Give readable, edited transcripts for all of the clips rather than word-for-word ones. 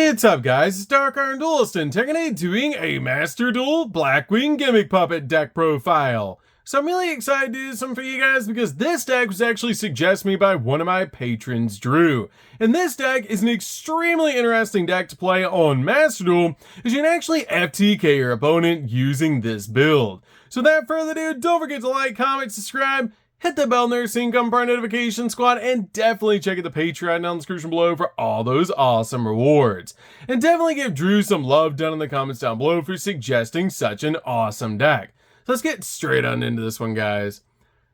What's up, guys? It's DarkArmedDuelist and today doing a Master Duel Blackwing Gimmick Puppet deck profile. So I'm really excited to do something for you guys because this deck was actually suggested to me by one of my patrons, Drew. And this deck is an extremely interesting deck to play on Master Duel, as you can actually FTK your opponent using this build. So without further ado, don't forget to like, comment, subscribe, hit the bell near so you can come for our notification squad, and definitely check out the Patreon down in the description below for all those awesome rewards. And definitely give Drew some love down in the comments down below for suggesting such an awesome deck. So let's get straight on into this one, guys.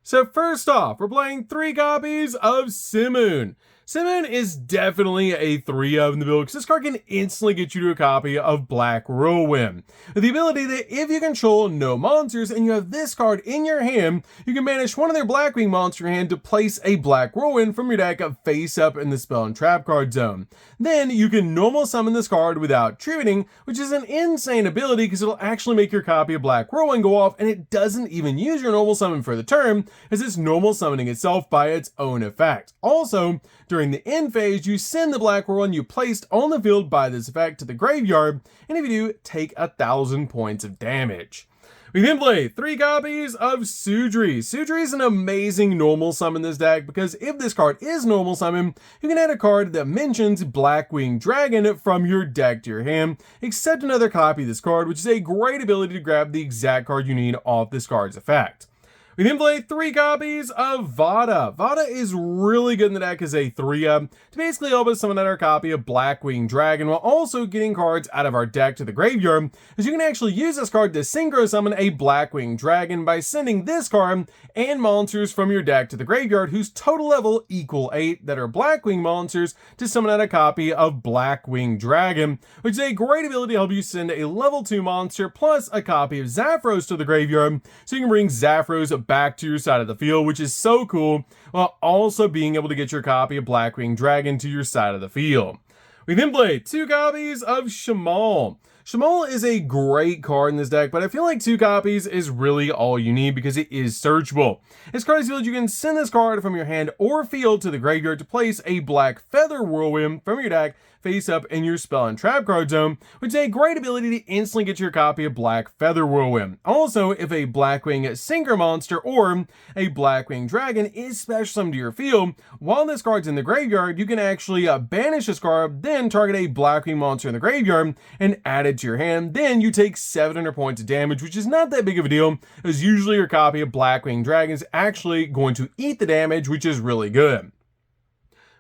So first off, we're playing 3 copies of Simoon. Simoon is definitely a 3-of in the build because this card can instantly get you to a copy of Black Whirlwind. With the ability that if you control no monsters and you have this card in your hand, you can banish one of their Blackwing monsters in your hand to place a Black Whirlwind from your deck face up in the spell and trap card zone. Then you can normal summon this card without tributing, which is an insane ability because it'll actually make your copy of Black Whirlwind go off and it doesn't even use your normal summon for the turn, as it's normal summoning itself by its own effect. Also, during the end phase, you send the Black Whirlwind you placed on the field by this effect to the graveyard, and if you do, take 1,000 points of damage. We then play 3 copies of Sudri. Sudri is an amazing normal summon in this deck because if this card is normal summon, you can add a card that mentions Blackwing Dragon from your deck to your hand, except another copy of this card, which is a great ability to grab the exact card you need off this card's effect. We then play 3 copies of Vada. Vada is really good in the deck as a 3-of to basically help us summon out our copy of Blackwing Dragon while also getting cards out of our deck to the graveyard, as you can actually use this card to synchro summon a Blackwing Dragon by sending this card and monsters from your deck to the graveyard whose total level equal 8 that are Blackwing monsters to summon out a copy of Blackwing Dragon, which is a great ability to help you send a level 2 monster plus a copy of Zaphros to the graveyard so you can bring Zaphros back to your side of the field, which is so cool, while also being able to get your copy of Blackwing Dragon to your side of the field. We then play 2 copies of Shamal. Shamal is a great card in this deck, but I feel like 2 copies is really all you need because it is searchable. This card is field, you can send this card from your hand or field to the graveyard to place a Black Feather Whirlwind from your deck face up in your spell and trap card zone, which is a great ability to instantly get your copy of Black Feather Whirlwind. Also, if a Blackwing Sinker monster or a Blackwing Dragon is special summoned to your field, while this card's in the graveyard, you can actually banish this card, then target a Blackwing monster in the graveyard and add it to your hand. Then you take 700 points of damage, which is not that big of a deal, as usually your copy of Blackwing Dragon is actually going to eat the damage, which is really good.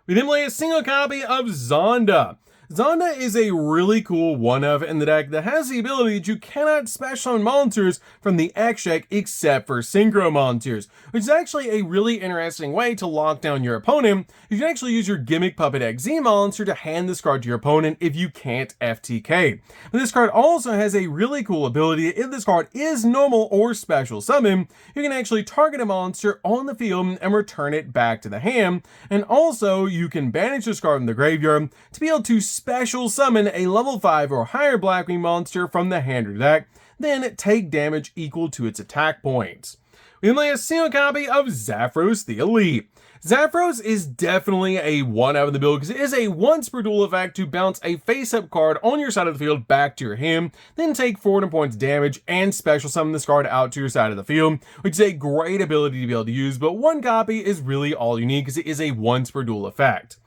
We then play a single copy of Zonda. Zonda is a really cool 1-of in the deck that has the ability that you cannot special summon monsters from the X deck except for synchro monsters, which is actually a really interesting way to lock down your opponent. You can actually use your Gimmick Puppet XZ monster to hand this card to your opponent if you can't FTK. But this card also has a really cool ability. If this card is normal or special summon, you can actually target a monster on the field and return it back to the hand. And also, you can banish this card from the graveyard to be able to special summon a level 5 or higher Blackwing monster from the hand or deck, then take damage equal to its attack points. We then play a single copy of Zaphros the Elite. Zaphros is definitely a 1-of in the build because it is a once per duel effect to bounce a face-up card on your side of the field back to your hand, then take 400 points damage and special summon this card out to your side of the field, which is a great ability to be able to use, but 1 copy is really all you need because it is a once per duel effect.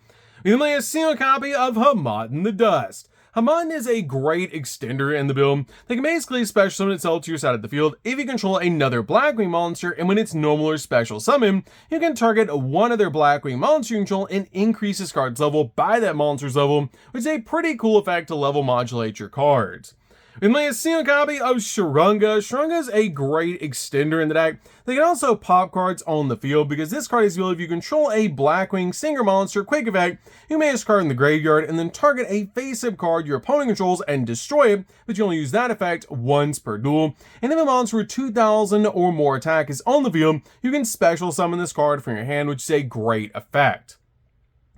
We then play a single copy of Hamad in the Dust. Hamad is a great extender in the build that can basically special summon itself to your side of the field if you control another Blackwing monster, and when it's normal or special summon, you can target one other Blackwing monster you control and increase this card's level by that monster's level, which is a pretty cool effect to level modulate your cards. We play a single copy of Shurunga. Shurunga is a great extender in the deck. They can also pop cards on the field because this card is useful if you control a Blackwing Singer monster quick effect. You may this card in the graveyard and then target a face-up card your opponent controls and destroy it, but you only use that effect once per duel. And if a monster with 2,000 or more attack is on the field, you can special summon this card from your hand, which is a great effect.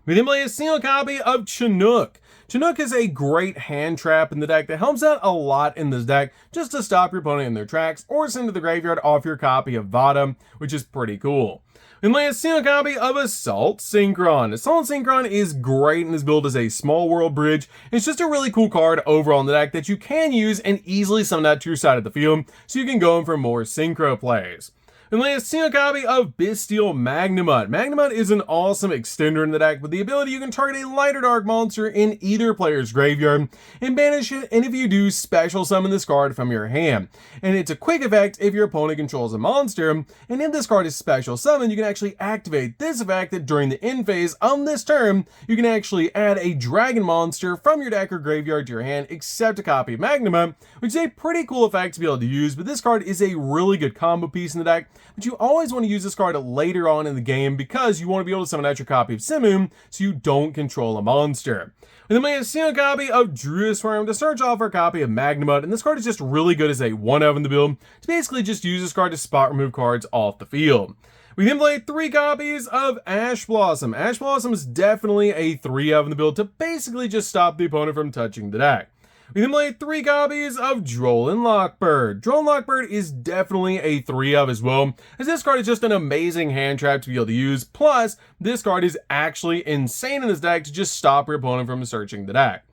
We then play a single copy of Chinook. Chinook is a great hand trap in the deck that helps out a lot in this deck just to stop your opponent in their tracks or send to the graveyard off your copy of Vada, which is pretty cool. We play a single copy of Assault Synchron. Assault Synchron is great in this build as a small world bridge. It's just a really cool card overall in the deck that you can use and easily summon out to your side of the field so you can go in for more synchro plays. And lay a single copy of Bestial Magnamut. Magnamut is an awesome extender in the deck with the ability you can target a light or dark monster in either player's graveyard and banish it, and if you do, special summon this card from your hand. And it's a quick effect if your opponent controls a monster, and if this card is special summoned, you can actually activate this effect that during the end phase of this turn, you can actually add a dragon monster from your deck or graveyard to your hand, except a copy of Magnamut, which is a pretty cool effect to be able to use, but this card is a really good combo piece in the deck. But you always want to use this card later on in the game because you want to be able to summon out your copy of Simoon so you don't control a monster. And then we have a single copy of Druisworm to search off our copy of Magnamut, and this card is just really good as a 1-of in the build to basically just use this card to spot remove cards off the field. We then play 3 copies of Ash Blossom. Ash Blossom is definitely a 3-of in the build to basically just stop the opponent from touching the deck. We then play 3 copies of Drollin Lockbird. Drollin Lockbird is definitely a 3-of as well, as this card is just an amazing hand trap to be able to use, plus this card is actually insane in this deck to just stop your opponent from searching the deck.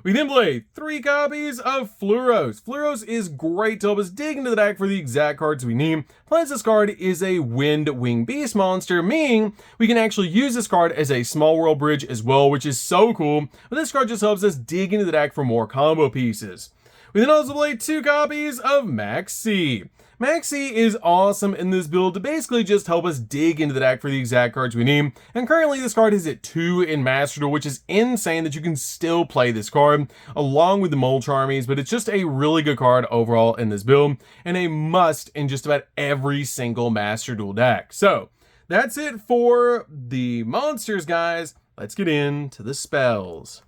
We then play 3 copies of Fluros. Fluros is great to help us dig into the deck for the exact cards we need. Plus, this card is a Wind Wing Beast monster, meaning we can actually use this card as a small world bridge as well, which is so cool. But this card just helps us dig into the deck for more combo pieces. We then also play 2 copies of Maxi. Maxi is awesome in this build to basically just help us dig into the deck for the exact cards we need. And currently this card is at 2 in Master Duel, which is insane that you can still play this card along with the Molech Armies, but it's just a really good card overall in this build and a must in just about every single Master Duel deck. So that's it for the monsters, guys. Let's get into the spells.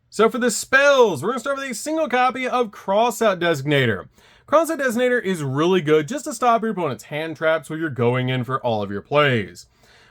So for the spells, we're going to start with a single copy of Crossout Designator. Crossout Designator is really good just to stop your opponent's hand traps while you're going in for all of your plays.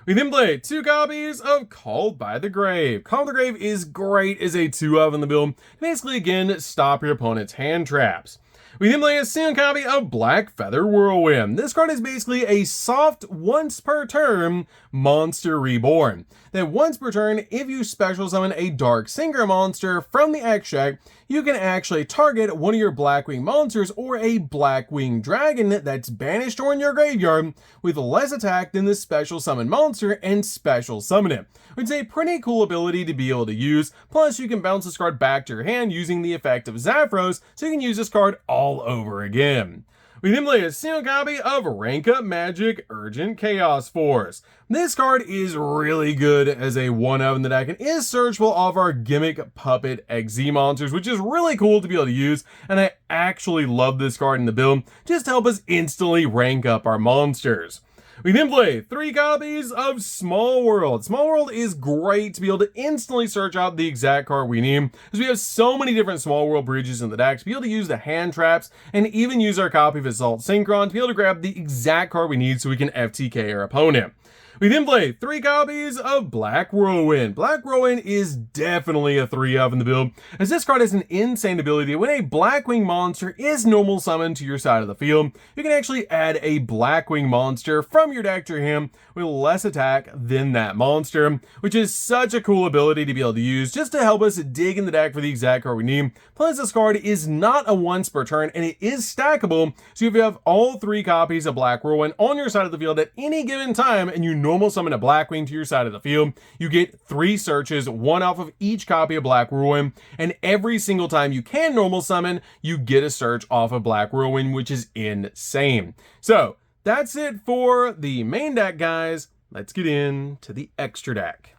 We then play 2 copies of Called by the Grave. Called by the Grave is great as a 2-of in the build. Basically, again, stop your opponent's hand traps. We then play a single copy of Black Feather Whirlwind. This card is basically a soft once per turn monster reborn. That once per turn, if you special summon a Dark Synchro monster from the extract, you can actually target one of your Blackwing monsters or a Blackwing dragon that's banished or in your graveyard with less attack than the special summon monster and special summon it, which is a pretty cool ability to be able to use. Plus, you can bounce this card back to your hand using the effect of Zaphros, so you can use this card all over again. We then play a single copy of Rank Up Magic Urgent Chaos Force. This card is really good as a 1-of in the deck and is searchable off our Gimmick Puppet XZ monsters, which is really cool to be able to use, and I actually love this card in the build just to help us instantly rank up our monsters. We then play 3 copies of Small World. Small World is great to be able to instantly search out the exact card we need, because we have so many different Small World bridges in the deck to be able to use the hand traps and even use our copy of Assault Synchron to be able to grab the exact card we need so we can FTK our opponent. We then play 3 copies of Black Whirlwind. Black Whirlwind is definitely a 3-of in the build, as this card has an insane ability. When a Blackwing monster is normal summoned to your side of the field, you can actually add a Blackwing monster from your deck to your hand with less attack than that monster, which is such a cool ability to be able to use just to help us dig in the deck for the exact card we need. Plus, this card is not a once per turn and it is stackable, so if you have all 3 copies of Black Whirlwind on your side of the field at any given time and you normal summon a Blackwing to your side of the field, you get 3 searches, 1 off of each copy of Black Whirlwind, and every single time you can normal summon, you get a search off of Black Whirlwind, which is insane. So that's it for the main deck, guys. Let's get into the extra deck.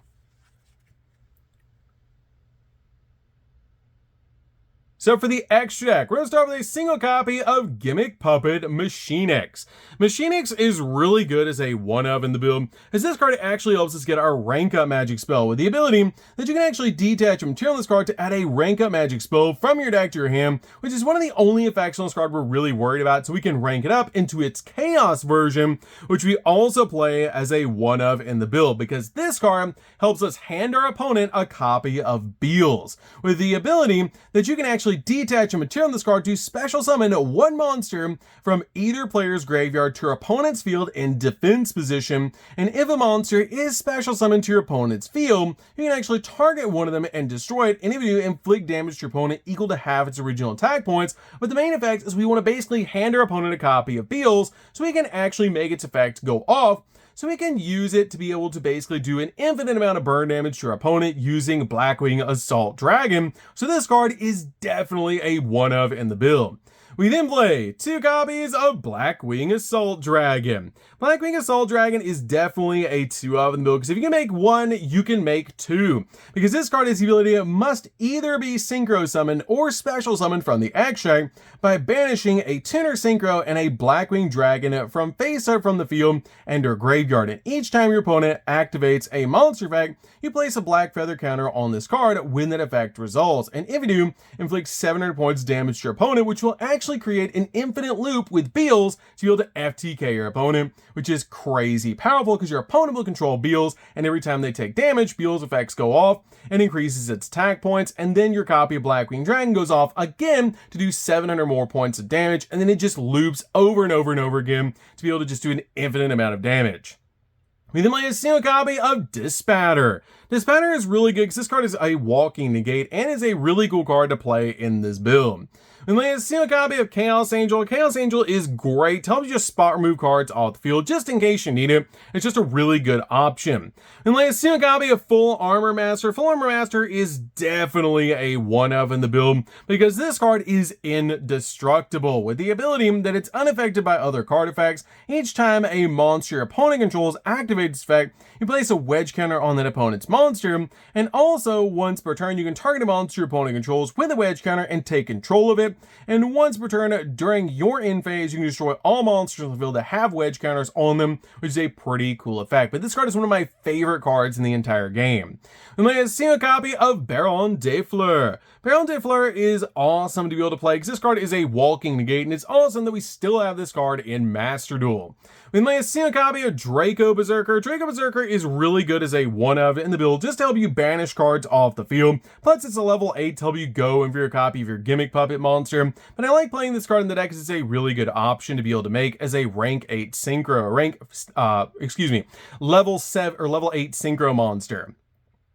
So for the extra deck, we're going to start with a single copy of Gimmick Puppet Machinix. Machinix is really good as a one-of in the build, as this card actually helps us get our rank up magic spell with the ability that you can actually detach a material on this card to add a rank up magic spell from your deck to your hand, which is one of the only effects on this card we're really worried about, so we can rank it up into its chaos version, which we also play as a one-of in the build, because this card helps us hand our opponent a copy of Beals, with the ability that you can actually detach a material on this card to special summon one monster from either player's graveyard to your opponent's field in defense position, and if a monster is special summoned to your opponent's field, you can actually target one of them and destroy it, and if you do, inflict damage to your opponent equal to half its original attack points. But the main effect is we want to basically hand our opponent a copy of Beals so we can actually make its effect go off, so we can use it to be able to basically do an infinite amount of burn damage to your opponent using Blackwing Assault Dragon. So this card is definitely a one-of in the build. We then play 2 copies of Blackwing Assault Dragon. Blackwing Assault Dragon is definitely a 2-of in the build, because if you can make 1, you can make 2. Because this card has the ability it must either be synchro summoned or special summoned from the extract by banishing a tuner synchro and a Blackwing Dragon from face up from the field and or graveyard. And each time your opponent activates a monster effect, you place a black feather counter on this card when that effect resolves. And if you do, inflict 700 points damage to your opponent, which will actually create an infinite loop with Beals to be able to FTK your opponent, which is crazy powerful because your opponent will control Beals, and every time they take damage, Beals effects go off and increases its attack points, and then your copy of Blackwing Dragon goes off again to do 700 more points of damage, and then it just loops over and over and over again to be able to just do an infinite amount of damage. We then play a single copy of Dispatter. Dispatter is really good because this card is a walking negate and is a really cool card to play in this build. We play a single copy of Chaos Angel. Chaos Angel is great to help you just spot remove cards off the field just in case you need it. It's just a really good option. We play a single copy of Full Armor Master. Full Armor Master is definitely a one-of in the build because this card is indestructible with the ability that it's unaffected by other card effects. Each time a monster your opponent controls activates its effect, you place a wedge counter on that opponent's monster, and also once per turn you can target a monster your opponent controls with a wedge counter and take control of it. And once per turn during your end phase, you can destroy all monsters on the field that have wedge counters on them, which is a pretty cool effect. But this card is one of my favorite cards in the entire game. We play a single copy of Baron de Fleur. Baron de Fleur is awesome to be able to play because this card is a walking negate, and it's awesome that we still have this card in Master Duel. We play a single copy of Draco Berserker. Draco Berserker is really good as a one-of in the build just to help you banish cards off the field. Plus it's a level 8 to help you go in for your copy of your Gimmick Puppet monster. But I like playing this card in the deck because it's a really good option to be able to make as a rank 8 synchro, level 7 or level 8 synchro monster.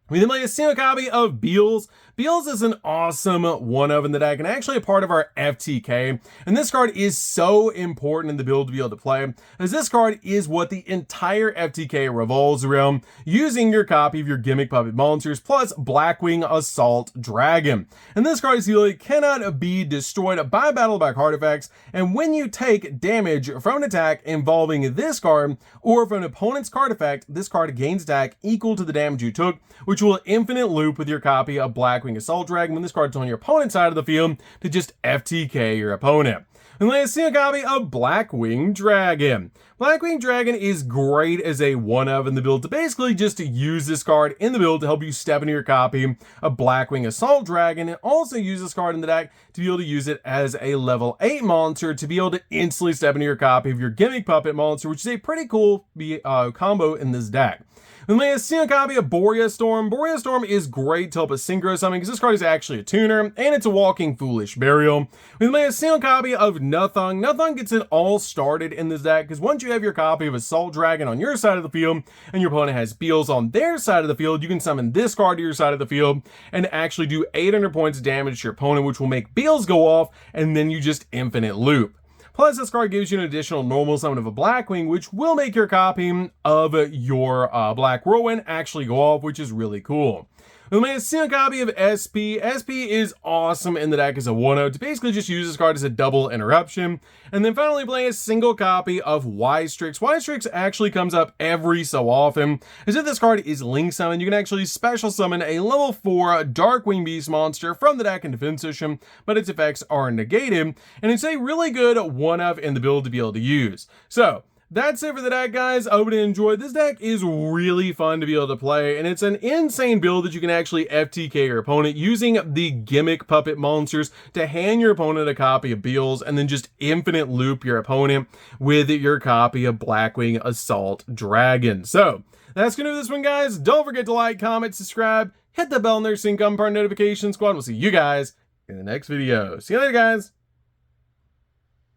We then play a single copy of Beals. Beals is an awesome one-of in the deck and actually a part of our FTK. And this card is so important in the build to be able to play, as this card is what the entire FTK revolves around, using your copy of your Gimmick Puppet monsters plus Blackwing Assault Dragon. And this card's ability cannot be destroyed by battle by card effects, and when you take damage from an attack involving this card or from an opponent's card effect, this card gains attack equal to the damage you took, which will infinite loop with your copy of Blackwing Assault Dragon when this card's on your opponent's side of the field to just FTK your opponent. And lay a single copy of Blackwing Dragon. Blackwing Dragon is great as a one-of in the build to basically just use this card in the build to help you step into your copy of Blackwing Assault Dragon, and also use this card in the deck to be able to use it as a level 8 monster to be able to instantly step into your copy of your Gimmick Puppet monster, which is a pretty cool combo in this deck. We lay a single copy of Borea Storm. Borea Storm is great to help us synchro summon because this card is actually a tuner and it's a walking foolish burial. We lay a single copy of Nuthung. Nuthung gets it all started in this deck because once you have your copy of Assault Dragon on your side of the field and your opponent has Beals on their side of the field, you can summon this card to your side of the field and actually do 800 points of damage to your opponent, which will make Beals go off, and then you just infinite loop. Plus, this card gives you an additional normal summon of a Blackwing, which will make your copy of your Black Whirlwind actually go off, which is really cool. We made a single copy of SP. SP is awesome in the deck as a 1/0 to basically just use this card as a double interruption. And then finally playing a single copy of Y-Strix. Y-Strix actually comes up every so often, as if this card is link summon, you can actually special summon a level 4 Darkwing Beast monster from the deck in defense position, but its effects are negated, and it's a really good 1/of in the build to be able to use. So that's it for the deck, guys. I hope you enjoyed. This deck is really fun to be able to play, and it's an insane build that you can actually FTK your opponent using the gimmick puppet monsters to hand your opponent a copy of Beals and then just infinite loop your opponent with your copy of Blackwing Assault Dragon. So that's gonna do this one, guys. Don't forget to like, comment, subscribe, hit the bell and their sync on part notification squad. We'll see you guys in the next video. See you later, guys.